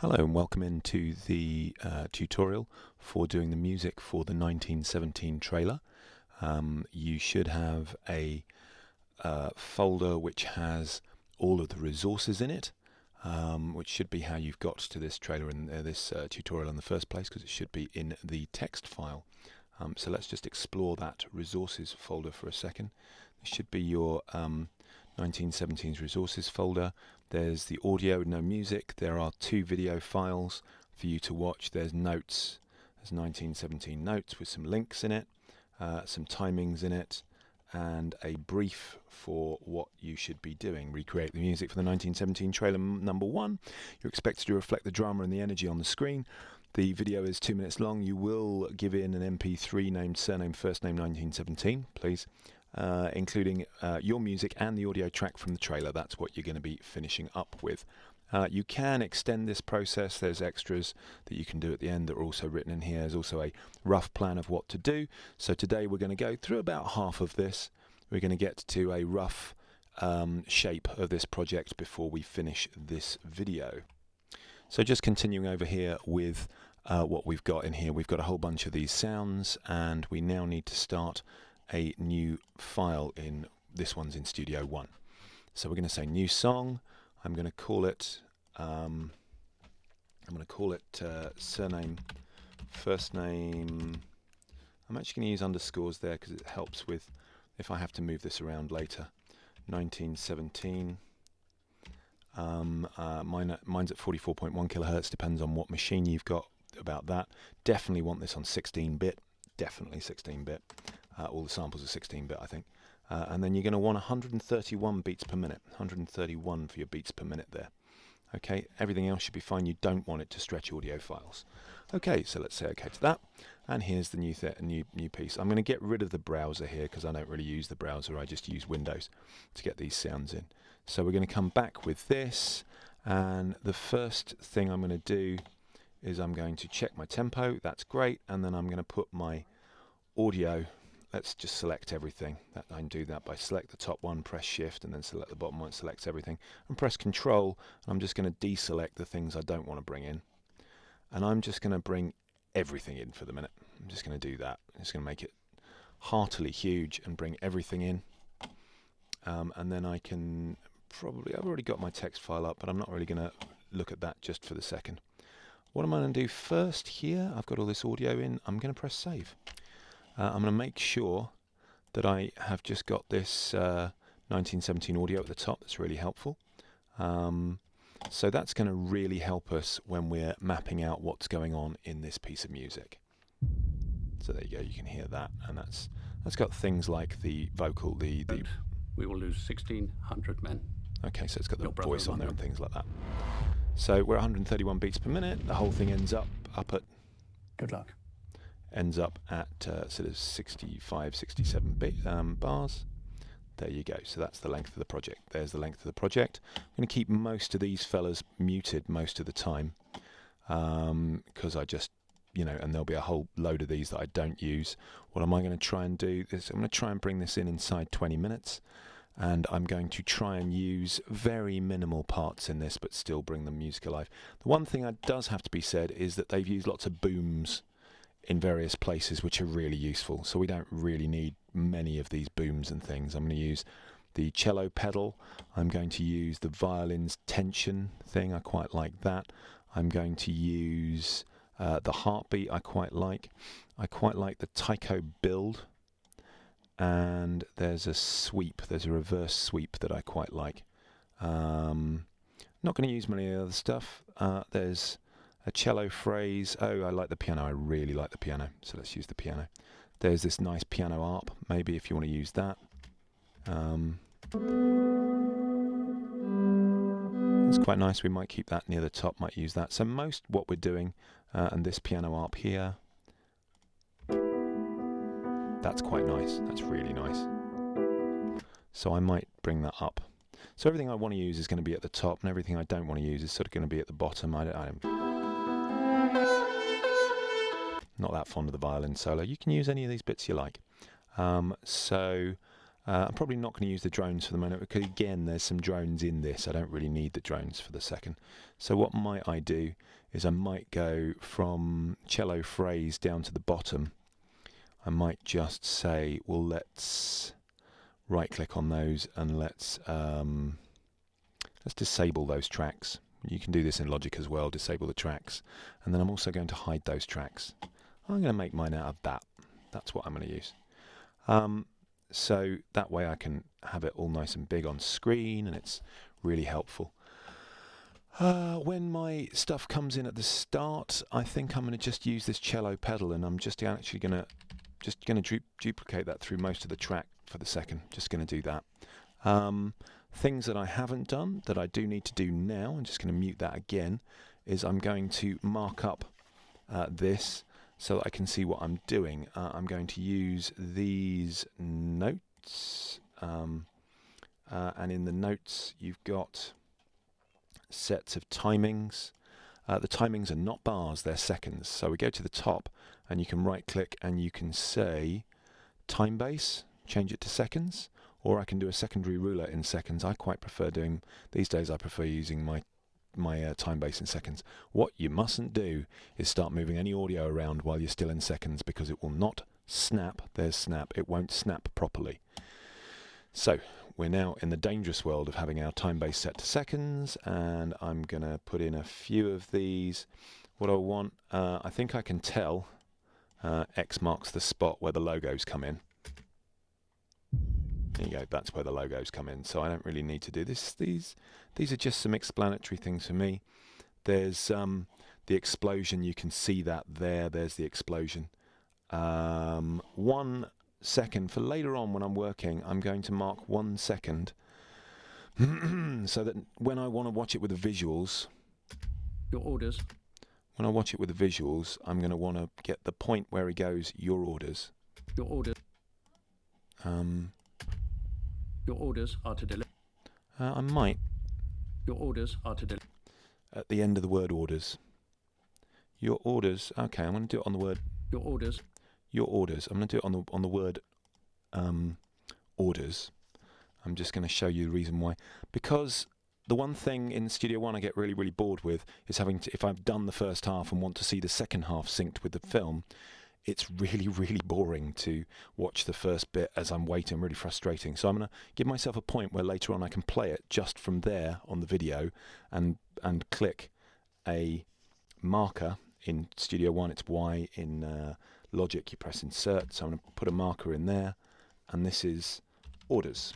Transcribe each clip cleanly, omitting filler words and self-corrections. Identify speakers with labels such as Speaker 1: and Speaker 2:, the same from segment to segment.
Speaker 1: Hello and welcome into the tutorial for doing the music for the 1917 trailer. You should have a folder which has all of the resources in it, which should be how you've got to this trailer and this tutorial in the first place, because it should be in the text file. So let's just explore that resources folder for a second. This should be your 1917's resources folder. There's the audio, no music. There are 2 video files for you to watch. There's notes. There's 1917 notes with some links in it, some timings in it, and a brief for what you should be doing. Recreate the music for the 1917 trailer number 1. You're expected to reflect the drama and the energy on the screen. The video is 2 minutes long. You will give in an MP3 named surname, first name 1917, please, including your music and the audio track from the trailer. That's what you're going to be finishing up with. You can extend this process. There's extras that you can do at the end that are also written in here. There's also a rough plan of what to do. So today we're going to go through about half of this. We're going to get to a rough shape of this project before we finish this video. So just continuing over here with what we've got in here. We've got a whole bunch of these sounds, and we now need to start a new file. In this one's in Studio One. So we're going to say new song. I'm going to call it surname, first name. I'm actually going to use underscores there because it helps with if I have to move this around later. 1917. Mine's at 44.1 kilohertz, depends on what machine you've got about that. Definitely want this on 16-bit, definitely 16-bit. All the samples are 16-bit, I think. And then you're going to want 131 beats per minute, 131 for your beats per minute there. Okay, everything else should be fine. You don't want it to stretch audio files. Okay, so let's say okay to that. And here's the new piece. I'm going to get rid of the browser here because I don't really use the browser. I just use Windows to get these sounds in. So we're going to come back with this, and the first thing I'm going to do is I'm going to check my tempo. That's great, and then I'm going to put my audio. Let's just select everything. I can do that by select the top one, press shift, and then select the bottom one, selects everything, and press control. And I'm just going to deselect the things I don't want to bring in, and I'm just going to bring everything in for the minute. I'm just going to do that. I'm just going to make it heartily huge and bring everything in, and then I can I've already got my text file up, but I'm not really going to look at that just for the second. What am I going to do first here? I've got all this audio in. I'm going to press save. I'm going to make sure that I have just got this 1917 audio at the top. That's really helpful. So that's going to really help us when we're mapping out what's going on in this piece of music. So there you go. You can hear that, and that's got things like the vocal, the.
Speaker 2: We will lose 1,600 men.
Speaker 1: Okay, so it's got the voice on there and things like that. So we're 131 beats per minute. The whole thing ends up at.
Speaker 2: Good luck.
Speaker 1: Ends up at sort of 65, 67 bars. There you go. So that's the length of the project. There's the length of the project. I'm going to keep most of these fellas muted most of the time because I just, and there'll be a whole load of these that I don't use. What am I going to try and do? I'm going to try and bring this in inside 20 minutes. And I'm going to try and use very minimal parts in this, but still bring the music alive. The one thing that does have to be said is that they've used lots of booms in various places, which are really useful. So we don't really need many of these booms and things. I'm going to use the cello pedal. I'm going to use the violin's tension thing. I quite like that. I'm going to use the heartbeat. I quite like the taiko build. And there's a sweep. There's a reverse sweep that I quite like. Not going to use many of the other stuff. There's a cello phrase. Oh, I like the piano. I really like the piano. So let's use the piano. There's this nice piano arp, maybe if you want to use that. That's quite nice. We might keep that near the top, might use that. So most what we're doing, and this piano arp here, that's quite nice. That's really nice. So I might bring that up. So everything I want to use is going to be at the top, and everything I don't want to use is sort of going to be at the bottom. I'm not that fond of the violin solo. You can use any of these bits you like. So I'm probably not going to use the drones for the moment because, again, there's some drones in this. I don't really need the drones for the second. So what might I do is I might go from cello phrase down to the bottom. I might just say, well, let's right-click on those and let's disable those tracks. You can do this in Logic as well, disable the tracks. And then I'm also going to hide those tracks. I'm going to make mine out of that. That's what I'm going to use. So that way I can have it all nice and big on screen, and it's really helpful. When my stuff comes in at the start, I think I'm going to just use this cello pedal, and I'm just actually going to duplicate that through most of the track for the second. Just going to do that. Things that I haven't done that I do need to do now, I'm just going to mute that again, is I'm going to mark up this so that I can see what I'm doing. I'm going to use these notes, and in the notes you've got sets of timings. The timings are not bars, they're seconds. So we go to the top and you can right click and you can say time base, change it to seconds, or I can do a secondary ruler in seconds. I quite prefer doing, these days I prefer using my time base in seconds. What you mustn't do is start moving any audio around while you're still in seconds, because it will not snap. There's snap. It won't snap properly. So we're now in the dangerous world of having our time base set to seconds, and I'm going to put in a few of these. What I want, I think I can tell X marks the spot where the logos come in. There you go, that's where the logos come in, so I don't really need to do this. These are just some explanatory things for me. There's the explosion, you can see that there, there's the explosion. 1 second, for later on when I'm working, I'm going to mark 1 second so that when I want to watch it with the visuals,
Speaker 2: Your orders.
Speaker 1: when I watch it with the visuals, I'm going to want to get the point where he goes, your orders.
Speaker 2: Your orders. Your orders are to deliver.
Speaker 1: I might.
Speaker 2: Your orders are to deliver.
Speaker 1: At the end of the word orders. Your orders. Okay, I'm going to do it on the word.
Speaker 2: Your orders.
Speaker 1: Your orders. I'm going to do it on the word orders. I'm just going to show you the reason why. Because the one thing in Studio One I get really, really bored with is having to, if I've done the first half and want to see the second half synced with the film, it's really, really boring to watch the first bit as I'm waiting, really frustrating. So I'm going to give myself a point where later on I can play it just from there on the video and click a marker. In Studio One it's Y, in Logic you press insert, so I'm going to put a marker in there, and this is orders.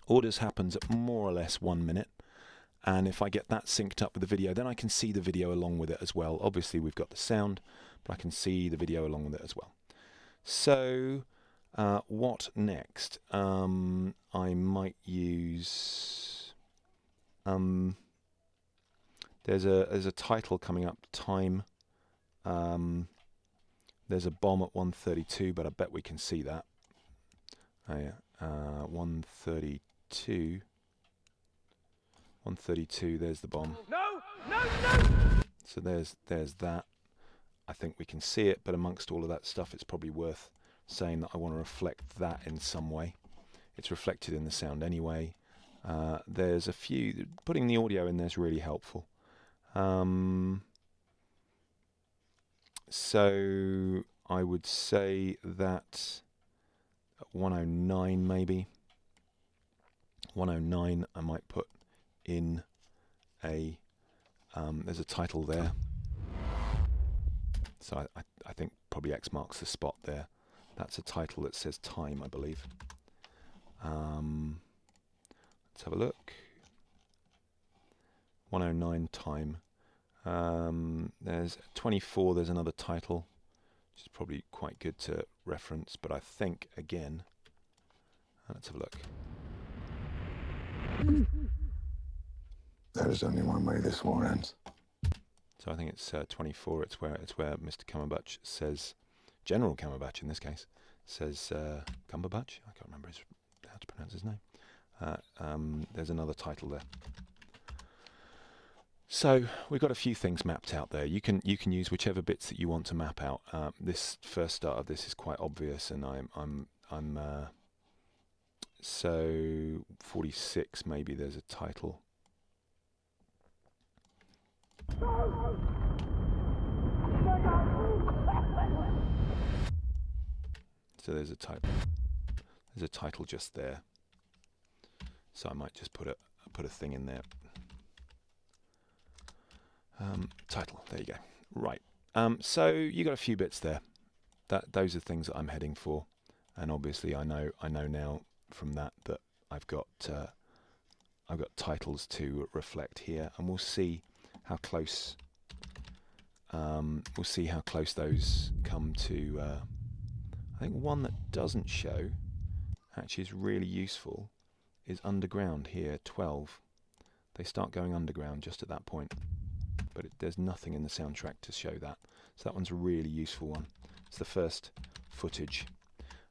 Speaker 1: Orders happens at more or less 1 minute, and if I get that synced up with the video, then I can see the video along with it as well. Obviously we've got the sound, but I can see the video along with it as well. So what next? I might use there's a title coming up, time. There's a bomb at 1:32, but I bet we can see that. Oh yeah, 1:32. 1:32. There's the bomb.
Speaker 3: No! No! No!
Speaker 1: So there's that. I think we can see it, but amongst all of that stuff, it's probably worth saying that I want to reflect that in some way. It's reflected in the sound anyway. There's a few. Putting the audio in there is really helpful. So I would say that at 109 maybe. 109 I might put in a there's a title there. So I think probably X marks the spot there. That's a title that says time, I believe. Let's have a look. 109 time. There's 24, there's another title, which is probably quite good to reference, but I think, again, let's have a look.
Speaker 4: There is only one way this war ends.
Speaker 1: So I think it's 24, it's where Mr. Cumberbatch says, General Cumberbatch in this case, says, Cumberbatch? I can't remember how to pronounce his name. There's another title there. So we've got a few things mapped out there. You can use whichever bits that you want to map out. This first start of this is quite obvious, and So 46, maybe there's a title. So there's a title. There's a title just there. So I might just put a thing in there. Title. There you go. Right. So you got a few bits there. Those are things that I'm heading for, and obviously I know now from that I've got titles to reflect here, and we'll see how close. We'll see how close those come to. I think one that doesn't show, actually is really useful, is underground here, 12. They start going underground just at that point, but there's nothing in the soundtrack to show that. So that one's a really useful one. It's the first footage,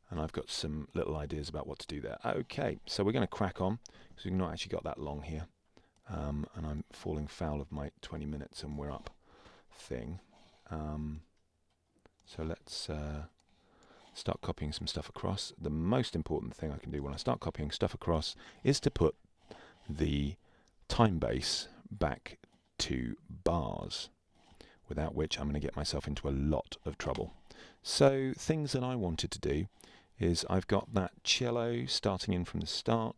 Speaker 1: and I've got some little ideas about what to do there. Okay, so we're going to crack on, because we've not actually got that long here, and I'm falling foul of my 20 minutes and we're up thing. So let's start copying some stuff across. The most important thing I can do when I start copying stuff across is to put the time base back to bars, without which I'm going to get myself into a lot of trouble. So things that I wanted to do is I've got that cello starting in from the start,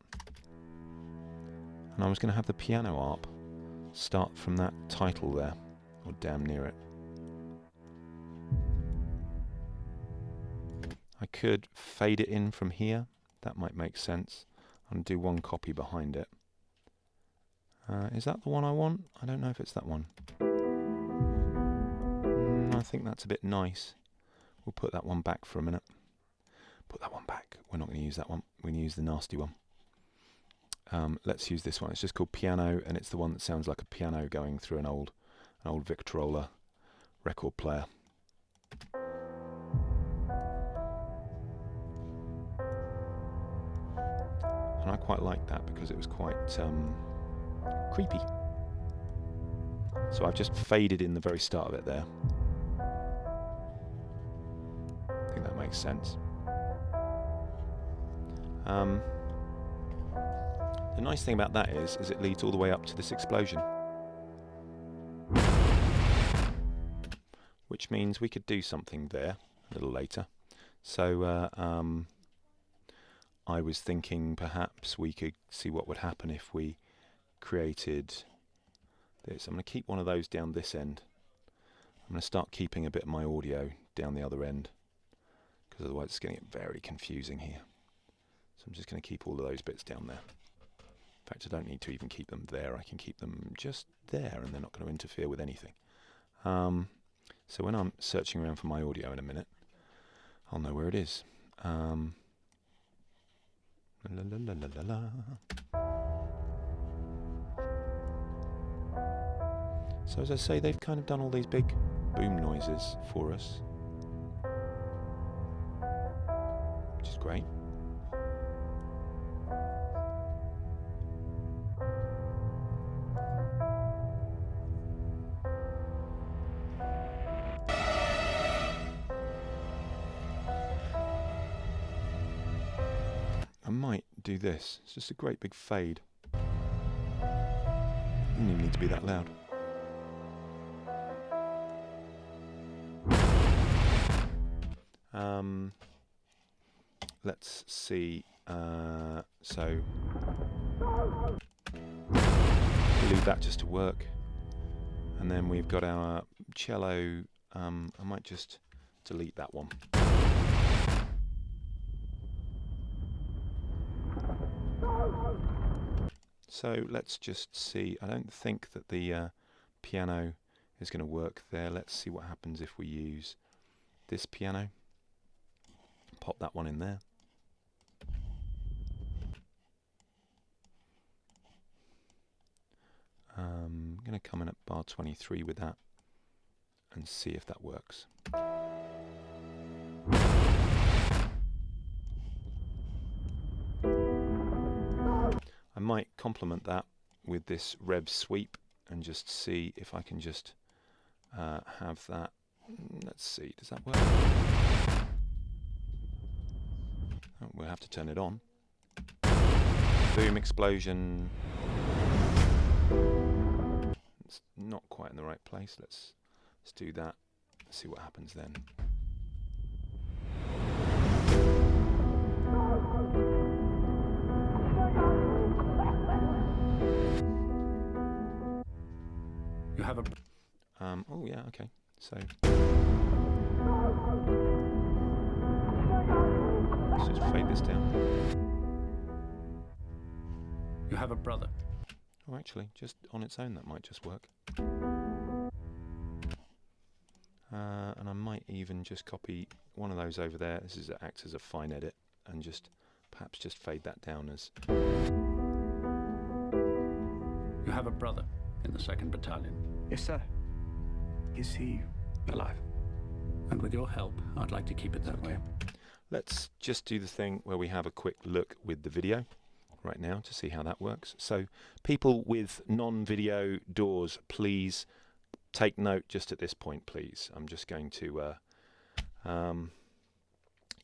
Speaker 1: and I was going to have the piano arp start from that title there, or damn near it. I could fade it in from here. That might make sense. I'll do one copy behind it. Is that the one I want? I don't know if it's that one. I think that's a bit nice. We'll put that one back for a minute. Put that one back. We're not going to use that one. We're going to use the nasty one. Let's use this one. It's just called Piano, and it's the one that sounds like a piano going through an old Victrola record player. And I quite liked that because it was quite creepy. So I've just faded in the very start of it there. I think that makes sense. The nice thing about that is it leads all the way up to this explosion, which means we could do something there a little later. So I was thinking perhaps we could see what would happen if we created this. I'm going to keep one of those down this end. I'm going to start keeping a bit of my audio down the other end, because otherwise it's going to get very confusing here. So I'm just going to keep all of those bits down there. In fact, I don't need to even keep them there. I can keep them just there, and they're not going to interfere with anything. So when I'm searching around for my audio in a minute, I'll know where it is. La, la, la, la, la, la. So as I say, they've kind of done all these big boom noises for us, which is great. I might do this. It's just a great big fade. Doesn't even need to be that loud. Let's see. So we'll leave that just to work, and then we've got our cello. I might just delete that one. So let's just see. I don't think that the piano is going to work there. Let's see what happens if we use this piano. Pop that one in there. I'm going to come in at bar 23 with that and see if that works. I might complement that with this rev sweep and just see if I can just have that. Let's see, does that work? Oh, we'll have to turn it on. Boom explosion. It's not quite in the right place. Let's do that. See what happens then.
Speaker 2: You have a...
Speaker 1: Oh yeah, okay. So let's just fade this down.
Speaker 2: You have a brother.
Speaker 1: Oh, actually, just on its own, that might just work. And I might even just copy one of those over there. This acts as a fine edit, and just perhaps just fade that down as.
Speaker 2: You have a brother in the 2nd Battalion.
Speaker 3: Yes, sir. You see, alive.
Speaker 2: And with your help, I'd like to keep it that way.
Speaker 1: Let's just do the thing where we have a quick look with the video right now to see how that works. So people with non-video doors, please take note just at this point, please. I'm just going to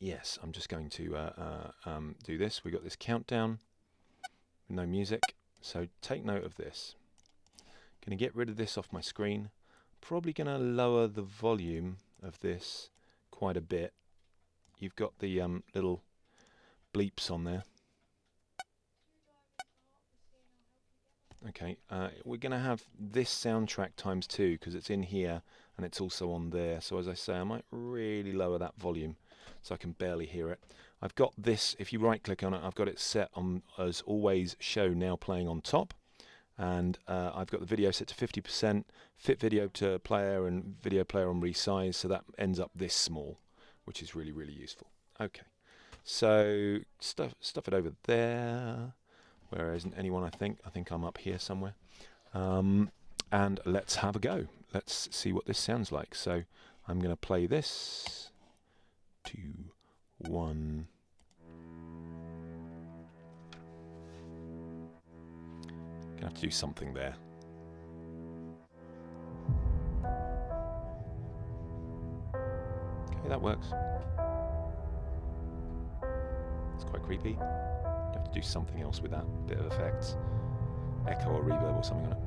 Speaker 1: yes, I'm just going to do this. We got this countdown, no music, so take note of this. Going to get rid of this off my screen. Probably going to lower the volume of this quite a bit. You've got the little bleeps on there. Okay, we're going to have this soundtrack times 2 because it's in here and it's also on there. So as I say, I might really lower that volume so I can barely hear it. I've got this, if you right click on it, I've got it set on as always show now playing on top. And I've got the video set to 50%, fit video to player and video player on resize, so that ends up this small, which is really, really useful. Okay, so stuff it over there. Where isn't anyone, I think I'm up here somewhere. And let's have a go. Let's see what this sounds like. So I'm going to play this. 2, 1. Gonna have to do something there. Okay, that works. It's quite creepy. You have to do something else with that bit of effects. Echo or reverb or something on it.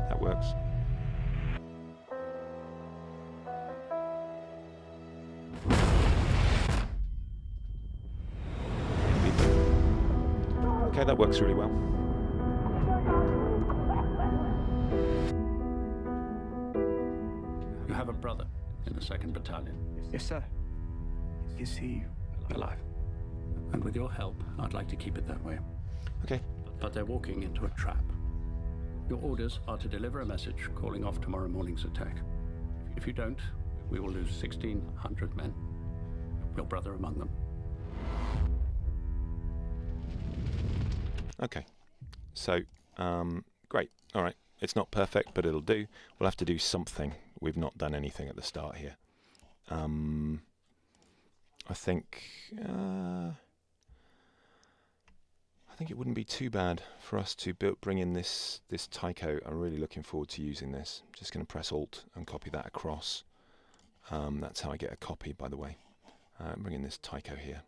Speaker 1: That works. Okay, that works really well.
Speaker 2: You have a brother in the 2nd Battalion.
Speaker 3: Yes, sir. You see, alive.
Speaker 2: And with your help, I'd like to keep it that way.
Speaker 1: Okay.
Speaker 2: But they're walking into a trap. Your orders are to deliver a message calling off tomorrow morning's attack. If you don't, we will lose 1,600 men. Your brother among them.
Speaker 1: Okay. So, great. All right. It's not perfect, but it'll do. We'll have to do something. We've not done anything at the start here. I think it wouldn't be too bad for us to bring in this tyco. I'm really looking forward to using this. I'm just going to press Alt and copy that across. That's how I get a copy, by the way. Bring in this tyco here.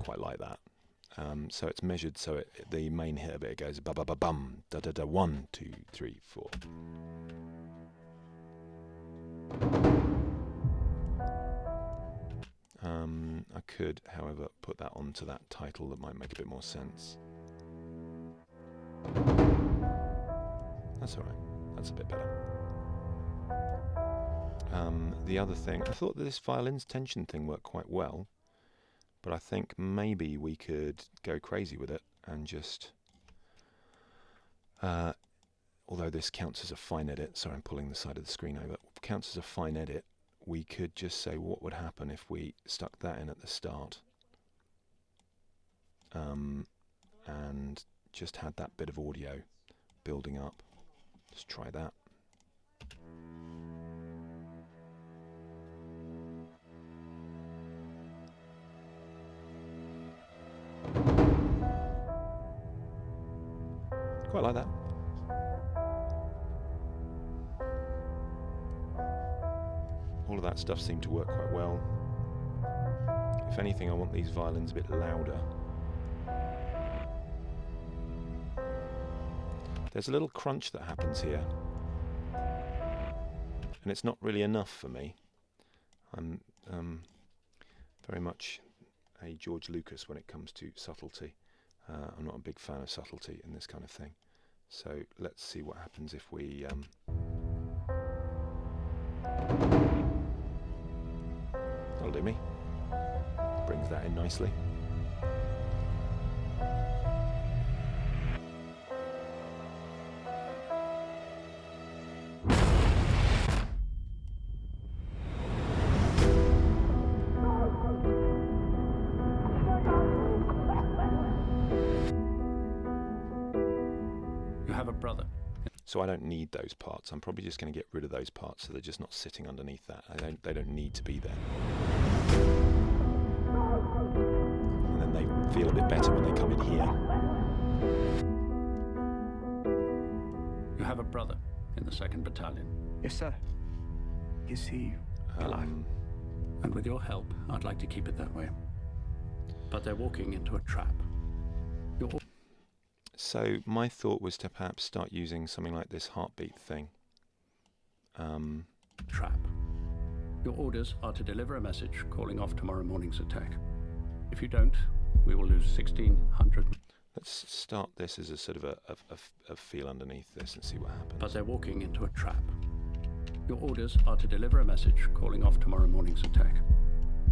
Speaker 1: Quite like that. So it's measured, so the main hit bit goes ba ba ba bum da da da 1 2 3 4. I could, however, put that onto that title. That might make a bit more sense. That's all right. That's a bit better. The other thing, I thought that this violin's tension thing worked quite well. But I think maybe we could go crazy with it and just, although this counts as a fine edit, sorry I'm pulling the side of the screen over, counts as a fine edit, we could just say what would happen if we stuck that in at the start and just had that bit of audio building up. Let's try that. Quite like that. All of that stuff seemed to work quite well. If anything, I want these violins a bit louder. There's a little crunch that happens here, and it's not really enough for me. I'm very much a George Lucas when it comes to subtlety. I'm not a big fan of subtlety in this kind of thing. So let's see what happens if we... That'll do me. Brings that in nicely.
Speaker 2: You have a brother.
Speaker 1: So I don't need those parts. I'm probably just going to get rid of those parts so they're just not sitting underneath that. They don't need to be there. And then they feel a bit better when they come in here.
Speaker 2: You have a brother in the 2nd Battalion.
Speaker 3: Yes, sir. Is he alive?
Speaker 2: And with your help, I'd like to keep it that way. But they're walking into a trap.
Speaker 1: So my thought was to perhaps start using something like this heartbeat thing.
Speaker 2: Trap. Your orders are to deliver a message calling off tomorrow morning's attack. If you don't, we will lose 1,600.
Speaker 1: Let's start this as a sort of a feel underneath this and see what happens.
Speaker 2: But they're walking into a trap. Your orders are to deliver a message calling off tomorrow morning's attack.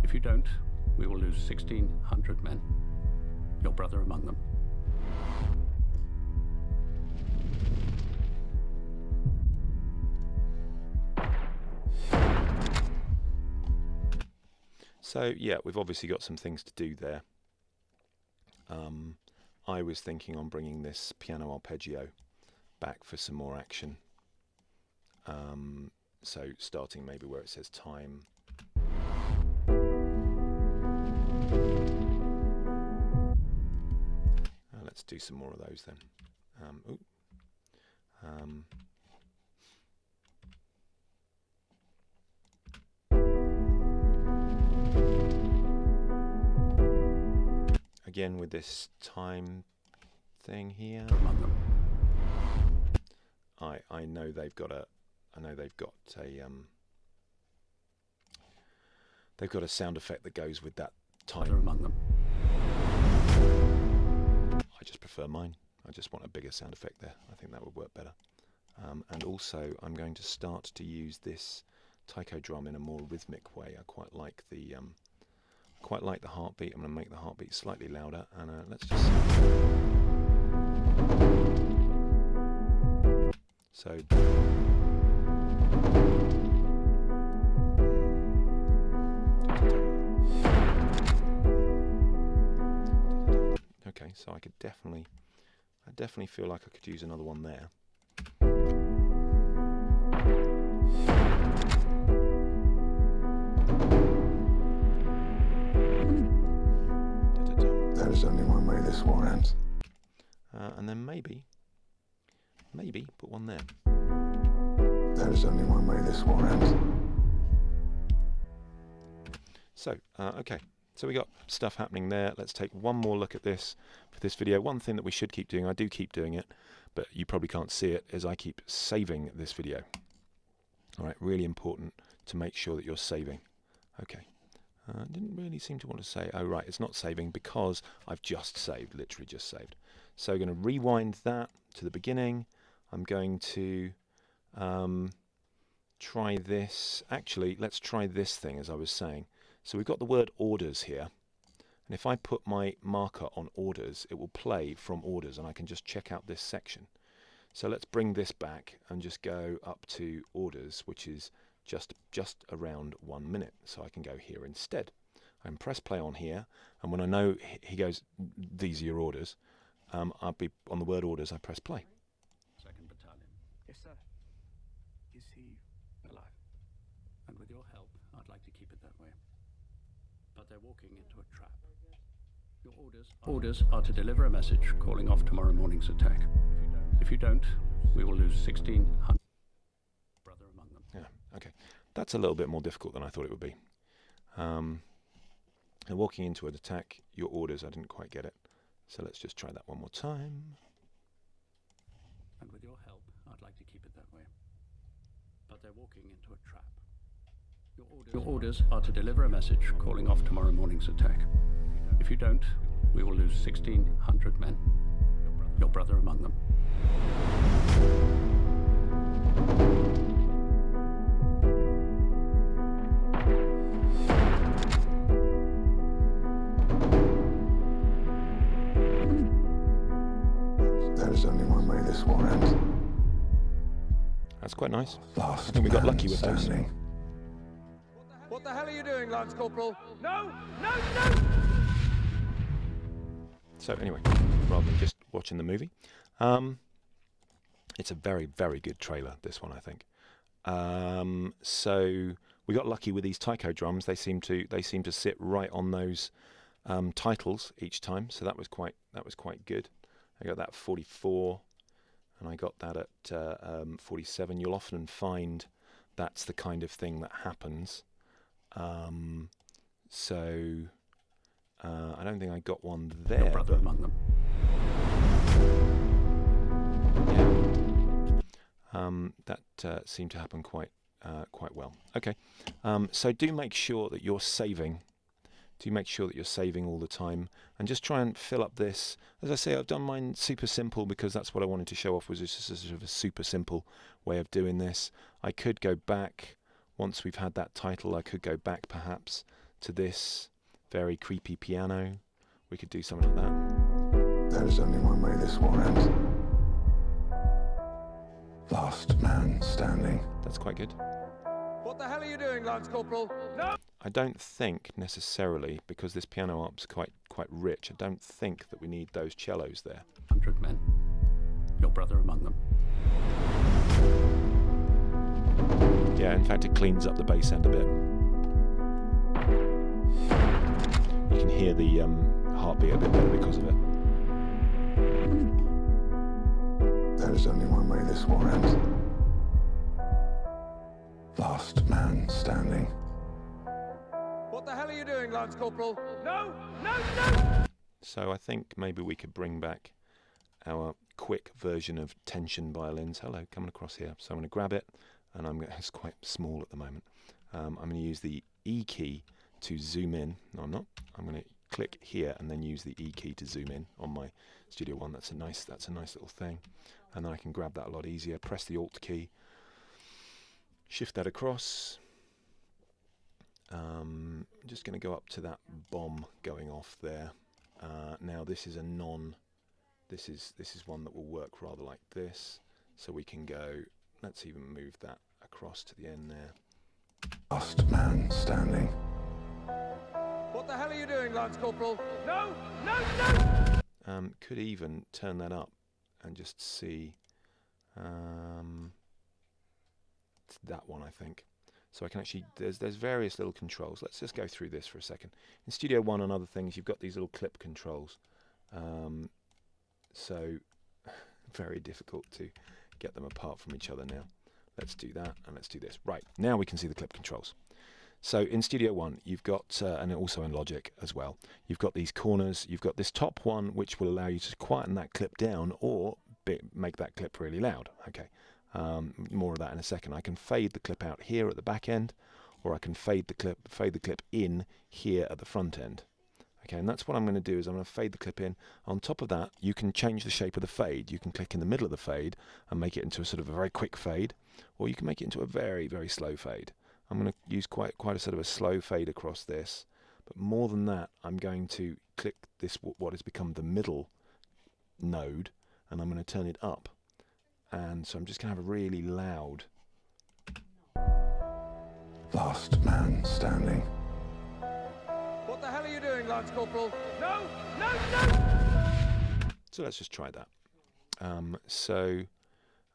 Speaker 2: If you don't, we will lose 1,600 men. Your brother among them.
Speaker 1: So yeah, we've obviously got some things to do there. I was thinking on bringing this piano arpeggio back for some more action. So starting maybe where it says time. Let's do some more of those then. Again with this time thing here. I know they've got a they've got a sound effect that goes with that time.
Speaker 2: Among them.
Speaker 1: I just prefer mine. I just want a bigger sound effect there. I think that would work better. And also I'm going to start to use this taiko drum in a more rhythmic way. I quite like the heartbeat. I'm going to make the heartbeat slightly louder, and let's just see. So okay, so I definitely feel like I could use another one there.
Speaker 4: There's only one way this war ends.
Speaker 1: And then maybe put one there.
Speaker 4: There's only one way this war ends.
Speaker 1: So, okay. So we got stuff happening there. Let's take one more look at this for this video. One thing that we should keep doing, I do keep doing it, but you probably can't see it, is I keep saving this video. All right, really important to make sure that you're saving. Okay. Didn't really seem to want to say, oh right, it's not saving because I've just saved, literally just saved. So I'm going to rewind that to the beginning. I'm going to try this. Actually, let's try this thing as I was saying. So we've got the word orders here. And if I put my marker on orders, it will play from orders and I can just check out this section. So let's bring this back and just go up to orders, which is just around 1 minute. So I can go here instead. I can press play on here, and when I know he goes, these are your orders, I'll be on the word orders, I press play.
Speaker 2: 2nd Battalion.
Speaker 3: Yes, sir. Is he alive?
Speaker 2: And with your help, I'd like to keep it that way. But they're walking into a trap. Your orders are to deliver a message calling off tomorrow morning's attack. If you don't, If you don't, we will lose 1,600. Brother among them.
Speaker 1: Yeah, okay. That's a little bit more difficult than I thought it would be. And walking into an attack, your orders, I didn't quite get it. So let's just try that one more time.
Speaker 2: And with your help, I'd like to keep it that way. But they're walking into a trap. Your orders are to deliver a message calling off tomorrow morning's attack. If you don't, we will lose 1,600 men. Your brother among them.
Speaker 4: There is only one way this will end.
Speaker 1: That's quite nice.
Speaker 4: Last
Speaker 1: I think we got
Speaker 4: man
Speaker 1: lucky with those.
Speaker 4: standing.
Speaker 5: What the hell are you doing, Lance Corporal? No!
Speaker 1: So anyway, rather than just watching the movie, it's a very, very good trailer, this one, I think. So we got lucky with these taiko drums. They seem to sit right on those titles each time. So that was quite good. I got that 44, and I got that at 47. You'll often find that's the kind of thing that happens. So I don't think I got one there.
Speaker 2: Your brother among them.
Speaker 1: Yeah. That seemed to happen quite well. Okay. So do make sure that you're saving. Do make sure that you're saving all the time, and just try and fill up this. As I say, I've done mine super simple because that's what I wanted to show off, was just a sort of a super simple way of doing this. I could go back once we've had that title. I could go back perhaps to this very creepy piano. We could do something like that.
Speaker 4: There is only one way this will end. Last man standing.
Speaker 1: That's quite good.
Speaker 5: What the hell are you doing, Lance Corporal? No!
Speaker 1: I don't think necessarily, because this piano arp's quite rich, I don't think that we need those cellos there.
Speaker 2: 100 men. Your brother among them.
Speaker 1: Yeah, in fact it cleans up the bass end a bit. You can hear the heartbeat a bit better because of it.
Speaker 4: There is only one way this will end. Last man standing.
Speaker 5: What the hell are you doing, Lance Corporal? No!
Speaker 1: So I think maybe we could bring back our quick version of tension violins. Hello, coming across here. So I'm going to grab it, and it's quite small at the moment. I'm going to use the E key to zoom in. No, I'm not. I'm going to click here and then use the E key to zoom in on my Studio One. That's a nice little thing. And then I can grab that a lot easier. Press the Alt key, shift that across. I'm just going to go up to that bomb going off there. Now this is this is one that will work rather like this. So we can go. Let's even move that across to the end there.
Speaker 4: Last man standing.
Speaker 5: What the hell are you doing, Lance Corporal? No!
Speaker 1: Could even turn that up and just see that one, I think. So I can actually, there's various little controls. Let's just go through this for a second. In Studio One and other things, you've got these little clip controls. So very difficult to get them apart from each other now. Let's do that, and let's do this. Right, now we can see the clip controls. So in Studio One, you've got, and also in Logic as well, you've got these corners. You've got this top one, which will allow you to quieten that clip down or make that clip really loud. Okay. More of that in a second. I can fade the clip out here at the back end, or I can fade the clip in here at the front end. Okay, and that's what I'm going to do, is I'm going to fade the clip in. On top of that, you can change the shape of the fade. You can click in the middle of the fade and make it into a sort of a very quick fade, or you can make it into a very, very slow fade. I'm going to use quite a sort of a slow fade across this, but more than that, I'm going to click this, what has become the middle node, and I'm going to turn it up. And so I'm just going to have a really loud.
Speaker 4: Last man standing.
Speaker 5: What the hell are you doing, Lance Corporal? No!
Speaker 1: So let's just try that. So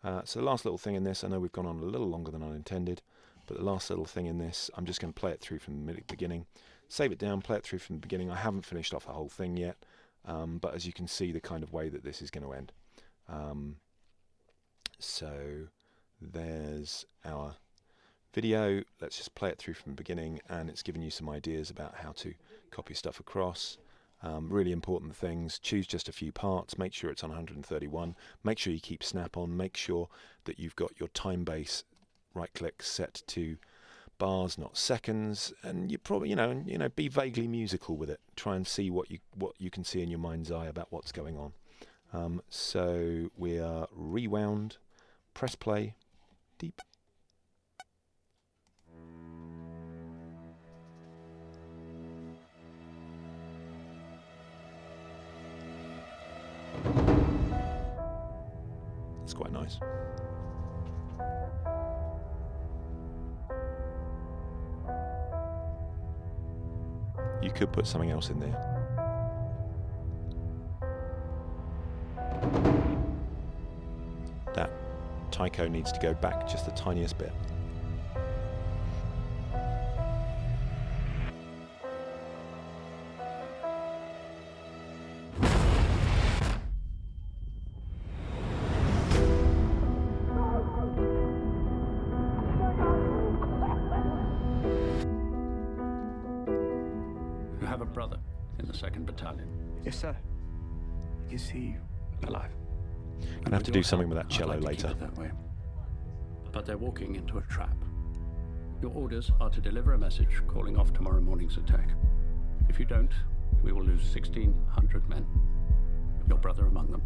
Speaker 1: the last little thing in this, I know we've gone on a little longer than I intended, but the last little thing in this, I'm just going to play it through from the beginning. Save it down, play it through from the beginning. I haven't finished off the whole thing yet, but as you can see, the kind of way that this is going to end. So there's our video. Let's just play it through from the beginning, and it's giving you some ideas about how to copy stuff across. Really important things: choose just a few parts, make sure it's on 131, make sure you keep snap on, make sure that you've got your time base right click set to bars, not seconds, and you probably be vaguely musical with it. Try and see what you can see in your mind's eye about what's going on. So we are rewound, press play, deep. It's quite nice. You could put something else in there. That taiko needs to go back just the tiniest bit.
Speaker 2: You have a brother in the 2nd Battalion.
Speaker 3: Yes, sir. Is he alive?
Speaker 1: Gonna have to do something with that cello
Speaker 2: I'd like to
Speaker 1: later.
Speaker 2: keep it that way. But they're walking into a trap. Your orders are to deliver a message calling off tomorrow morning's attack. If you don't, we will lose 1,600 men. Your brother among them.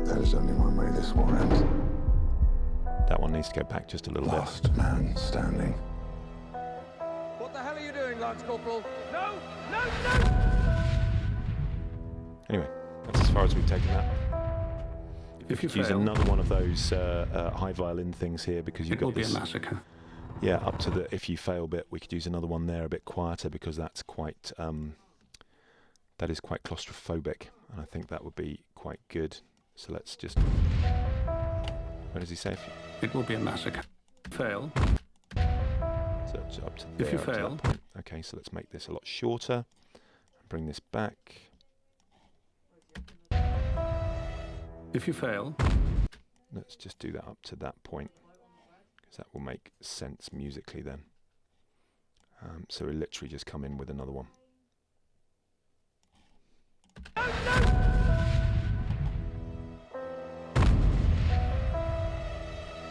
Speaker 4: There is only one way this war ends.
Speaker 1: That one needs to go back just a little bit.
Speaker 4: Last man standing.
Speaker 5: What the hell are you doing, Lance Corporal? No!
Speaker 1: Anyway, that's as far as we've taken that.
Speaker 2: If you
Speaker 1: Use
Speaker 2: fail,
Speaker 1: another one of those high violin things here, because you've
Speaker 2: it will
Speaker 1: got
Speaker 2: be a
Speaker 1: this.
Speaker 2: massacre.
Speaker 1: Yeah, up to the if you fail bit. We could use another one there, a bit quieter, because that's quite that is quite claustrophobic, and I think that would be quite good. So let's just. What does he say?
Speaker 2: It will be a massacre. Fail.
Speaker 1: So it's up to there.
Speaker 2: If you
Speaker 1: up to that
Speaker 2: fail.
Speaker 1: point. Okay, so let's make this a lot shorter. Bring this back.
Speaker 2: If you fail,
Speaker 1: Let's just do that up to that point, because that will make sense musically then. So we'll literally just come in with another one.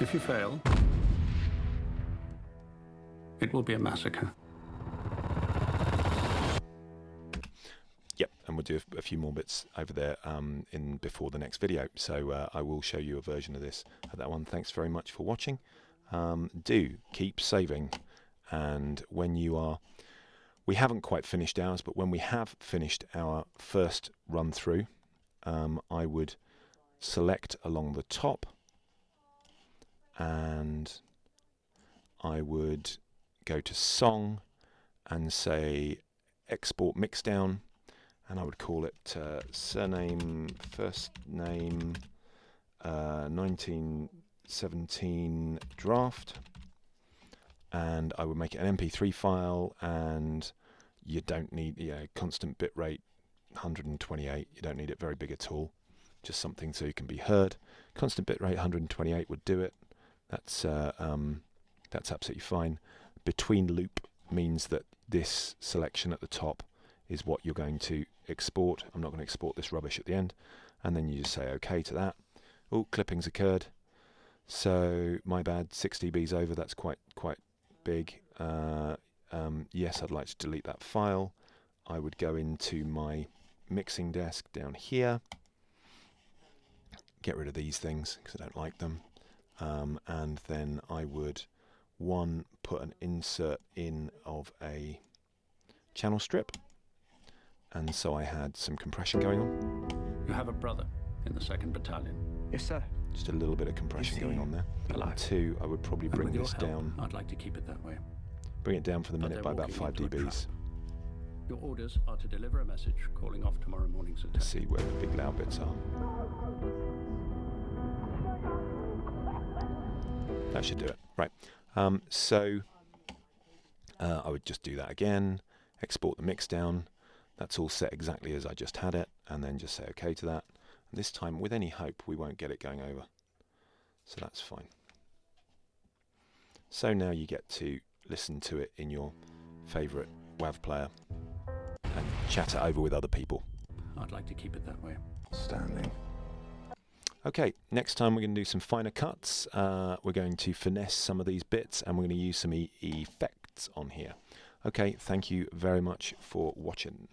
Speaker 2: if you fail, it will be a massacre.
Speaker 1: Yep, and we'll do a few more bits over there in before the next video. So I will show you a version of this at that one. Thanks very much for watching. Do keep saving, and when you are, we haven't quite finished ours, but when we have finished our first run through, I would select along the top, and I would go to song and say export Mixdown, and I would call it surname first name 1917 draft, and I would make it an MP3 file, and you don't need constant bitrate 128. You don't need it very big at all, just something so you can be heard. Constant bitrate 128 would do it. That's absolutely fine. Between loop means that this selection at the top is what you're going to export. I'm not going to export this rubbish at the end. And then you just say OK to that. Oh, clippings occurred. So my bad, 6 dB's over. That's quite big. Yes, I'd like to delete that file. I would go into my mixing desk down here. Get rid of these things because I don't like them. And then I would put an insert in of a channel strip, and so I had some compression going on.
Speaker 2: You have a brother in the 2nd Battalion.
Speaker 3: Yes, sir.
Speaker 1: Just a little bit of compression
Speaker 3: Is
Speaker 1: going
Speaker 3: he
Speaker 1: on there.
Speaker 3: alive?
Speaker 1: And 2, I would probably
Speaker 2: And
Speaker 1: bring
Speaker 2: with your
Speaker 1: this
Speaker 2: help,
Speaker 1: down,
Speaker 2: I'd like to keep it that way.
Speaker 1: bring it down for the
Speaker 2: But
Speaker 1: minute
Speaker 2: they're
Speaker 1: by about
Speaker 2: walking
Speaker 1: 5
Speaker 2: into a
Speaker 1: dBs.
Speaker 2: trap. Your orders are to deliver a message calling off tomorrow morning's attack.
Speaker 1: See where the big loud bits are. That should do it. Right. So I would just do that again, export the Mixdown. That's all set exactly as I just had it, and then just say OK to that. And this time, with any hope, we won't get it going over. So that's fine. So now you get to listen to it in your favourite WAV player and chat it over with other people.
Speaker 2: I'd like to keep it that way.
Speaker 4: Standing.
Speaker 1: Okay, next time we're going to do some finer cuts. We're going to finesse some of these bits, and we're going to use some effects on here. Okay, thank you very much for watching.